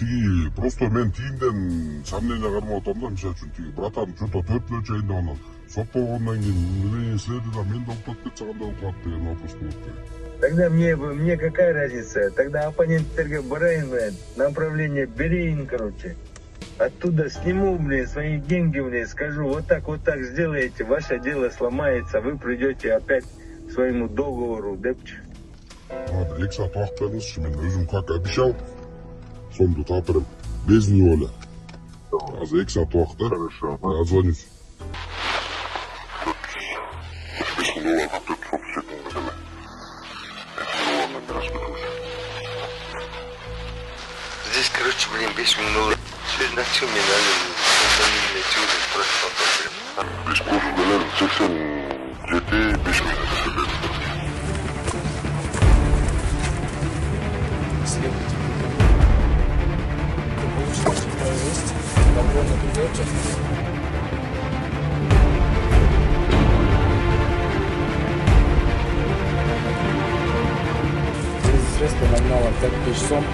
тиги просто мен тигинден сомнение кармап атам да. Мисалы үчүн тиги братан что-то 4 чайын деп анан соп болгондон кийин эмне силерди да мен да уктап кетсе кандай болуп калат деген вопрос болот да. Тогда мне какая разница? Тогда оппоненттерге барайын, блин, направление берейин, короче. Оттуда сниму, блин, свои деньги, блин, скажу, вот так сделаете, ваше дело сломается, вы придете опять к своему договору, депчи. Ладно, 2 saat убакыт бериңизчи, мен өзүм как обещал, сомду таап берем. Без неволя. Азыр 2 saat убакыт, да? Хорошо. Я отзвонюсь. Здесь, короче, блин, 5 минут. Сегодня на чем мне надо? Просто потом, блин. Без курса, наверное, 87 5 минут. Следователь. Получилось, что есть. Добровольно придете. Средства номиналом 5000 сом.